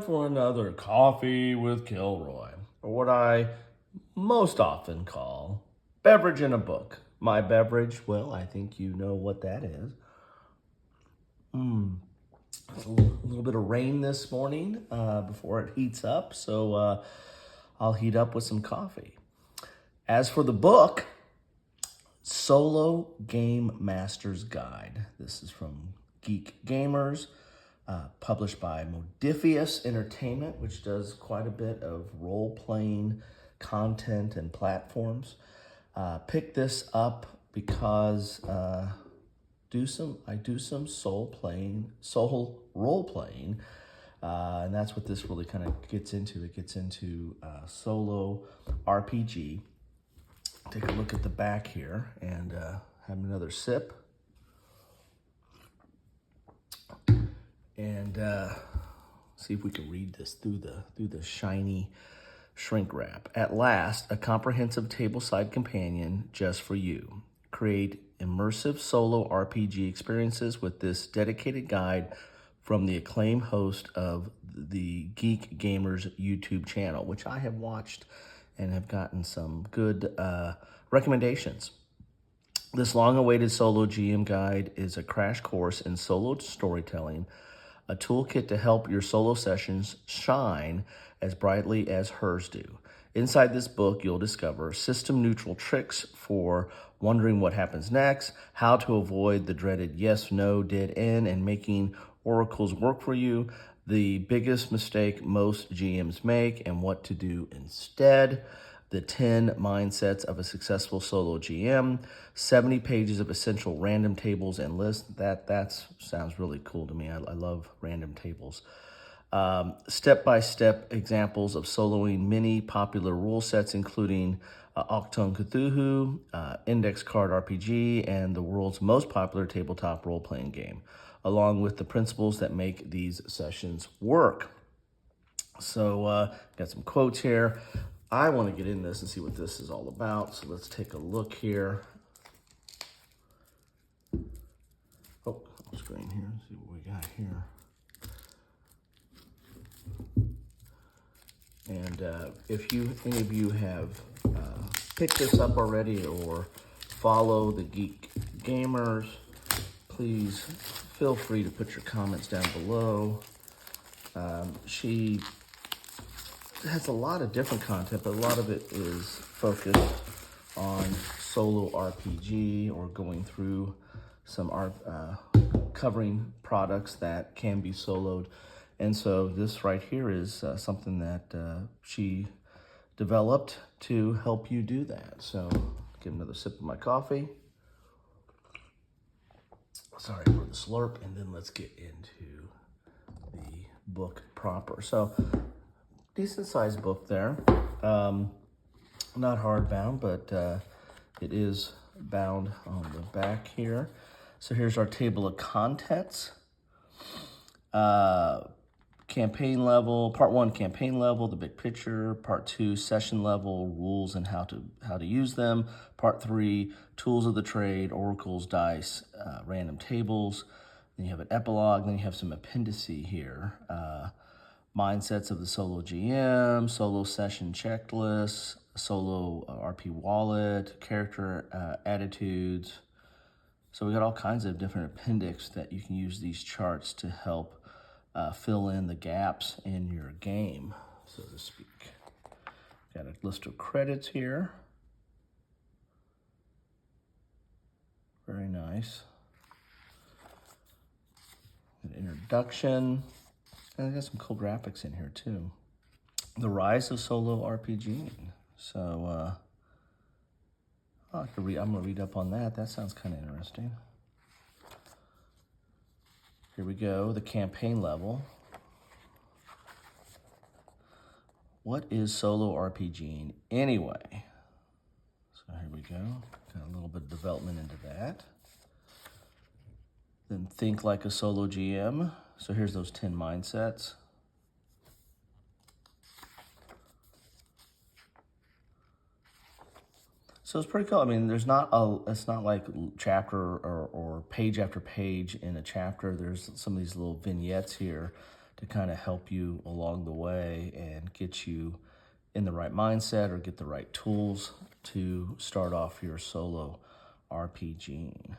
for another Coffee with Kilroy, or what I most often call beverage in a book. My beverage, well, I think you know what that is. It's a little bit of rain this morning before it heats up, so I'll heat up with some coffee. As for the book, Solo Game Master's Guide. This is from Geek Gamers. Published by Modifius Entertainment, which does quite a bit of role-playing content and platforms. Picked this up because I do some soul role-playing, and that's what this really kind of gets into. It gets into solo RPG. Take a look at the back here and have another sip. And see if we can read this through the shiny shrink wrap. At last, a comprehensive tableside companion just for you. Create immersive solo RPG experiences with this dedicated guide from the acclaimed host of the Geek Gamers YouTube channel, which I have watched and have gotten some good recommendations. This long-awaited solo GM guide is a crash course in solo storytelling, a toolkit to help your solo sessions shine as brightly as hers do. Inside this book, you'll discover system-neutral tricks for wondering what happens next, how to avoid the dreaded yes, no, did, end, and making oracles work for you, the biggest mistake most GMs make, and what to do instead. The 10 mindsets of a successful solo GM, 70 pages of essential random tables and lists. That sounds really cool to me. I love random tables. Step-by-step examples of soloing many popular rule sets, including Achtung, Cthulhu, Index Card RPG, and the world's most popular tabletop role-playing game, along with the principles that make these sessions work. So, got some quotes here. I want to get in this and see what this is all about. So let's take a look here. Oh, screen here. Let's see what we got here. And if any of you have picked this up already or follow the Geek Gamers, please feel free to put your comments down below. She has a lot of different content, but a lot of it is focused on solo RPG or going through some covering products that can be soloed. And so this right here is something that she developed to help you do that. So give another sip of my coffee. Sorry for the slurp, and then let's get into the book proper. So decent sized book there. Not hardbound, but it is bound on the back here. So here's our table of contents. Campaign level, part 1, campaign level, the big picture. Part 2, session level, rules and how to use them. Part 3, tools of the trade, oracles, dice, random tables. Then you have an epilogue. Then you have some appendices here. Mindsets of the solo GM, solo session checklist, solo RP wallet, character attitudes. So we got all kinds of different appendix that you can use these charts to help fill in the gaps in your game, so to speak. Got a list of credits here. Very nice. An introduction. And I got some cool graphics in here too. The rise of solo RPG. So I'm gonna read up on that. That sounds kind of interesting. Here we go, the campaign level. What is solo RPGing anyway? So here we go. Got a little bit of development into that. Then think like a solo GM. So here's those 10 mindsets. So it's pretty cool. I mean, it's not like chapter or page after page in a chapter. There's some of these little vignettes here to kind of help you along the way and get you in the right mindset or get the right tools to start off your solo RPG.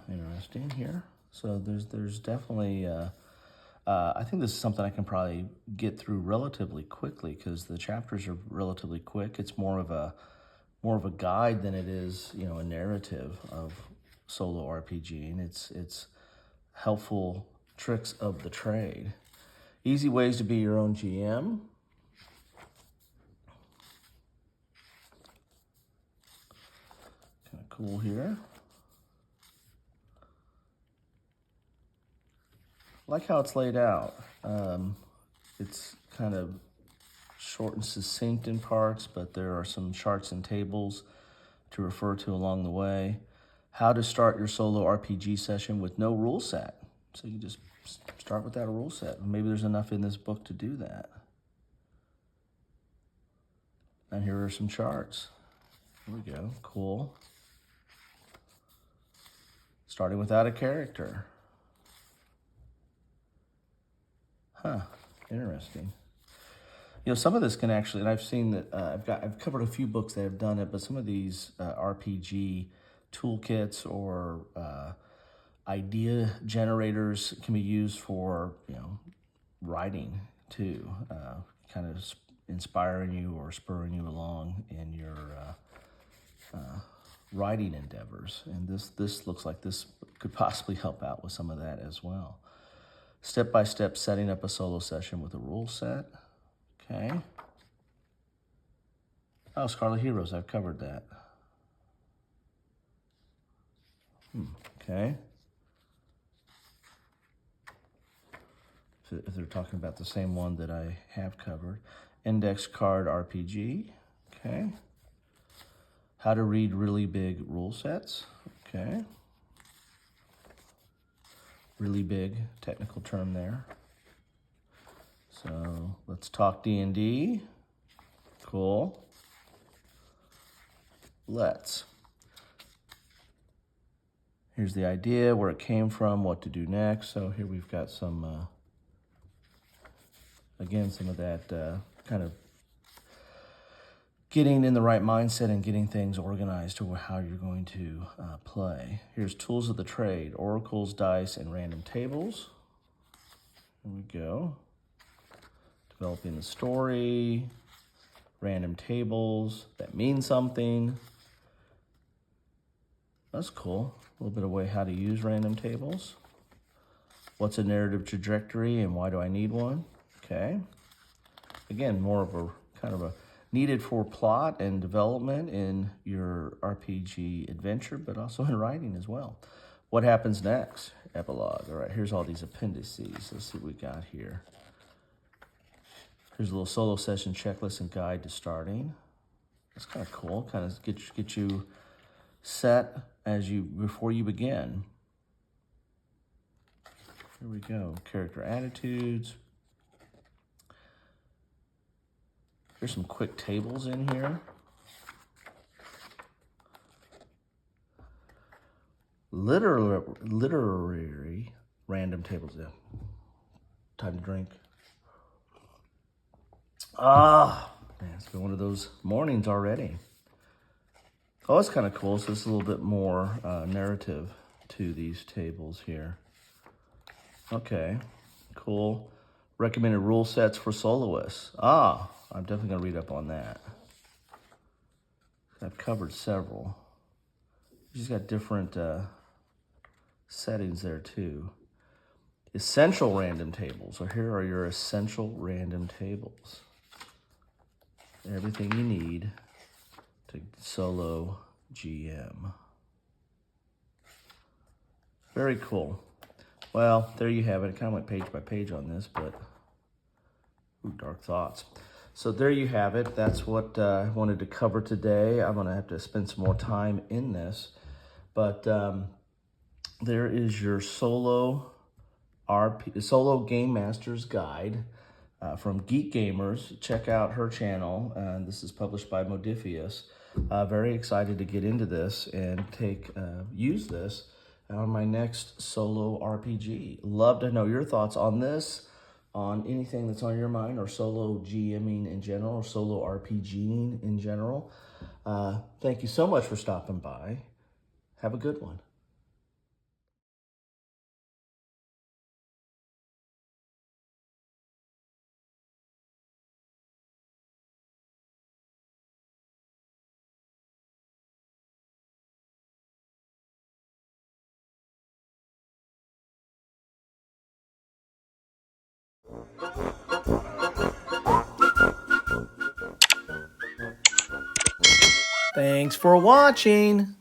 Interesting here. So there's definitely, I think this is something I can probably get through relatively quickly because the chapters are relatively quick. It's more of a guide than it is, you know, a narrative of solo RPG, and it's helpful tricks of the trade. Easy ways to be your own GM. Kind of cool here. I like how it's laid out. It's kind of short and succinct in parts, but there are some charts and tables to refer to along the way. How to start your solo RPG session with no rule set. So you just start without a rule set. Maybe there's enough in this book to do that. And here are some charts. Here we go, cool. Starting without a character. Huh, interesting. You know, some of this can actually, and I've seen that, I've covered a few books that have done it, but some of these RPG toolkits or idea generators can be used for, you know, writing too, kind of inspiring you or spurring you along in your writing endeavors. And this looks like this could possibly help out with some of that as well. Step-by-step setting up a solo session with a rule set. Okay. Oh, Scarlet Heroes, I've covered that. Okay. If they're talking about the same one that I have covered. Index card RPG. Okay. How to read really big rule sets. Okay. Really big technical term there. So let's talk D&D. Cool. Let's. Here's the idea, where it came from, what to do next. So here we've got some, again, some of that kind of getting in the right mindset and getting things organized to how you're going to play. Here's tools of the trade, oracles, dice, and random tables. Here we go. Developing the story, random tables that mean something. That's cool. A little bit of way how to use random tables. What's a narrative trajectory and why do I need one? Okay. Again, more of a kind of a needed for plot and development in your RPG adventure, but also in writing as well. What happens next? Epilogue. All right, here's all these appendices. Let's see what we got here. Here's a little solo session checklist and guide to starting. That's kind of cool. Kind of get you set before you begin. Here we go. Character attitudes. There's some quick tables in here. Literary random tables. Yeah. Time to drink. Man, it's been one of those mornings already. Oh, that's kind of cool. So it's a little bit more narrative to these tables here. Okay, cool. Recommended rule sets for soloists. I'm definitely going to read up on that. I've covered several. She's got different settings there too. Essential random tables. So here are your essential random tables. Everything you need to solo GM. Very cool. Well, there you have it. I kind of went page by page on this, but dark thoughts. So there you have it. That's what I wanted to cover today. I'm going to have to spend some more time in this. But there is your solo Game Master's Guide from Geek Gamers. Check out her channel. This is published by Modifius. Very excited to get into this and use this on my next solo RPG. Love to know your thoughts on this, on anything that's on your mind, or solo GMing in general, or solo RPGing in general. Thank you so much for stopping by. Have a good one. Thanks for watching.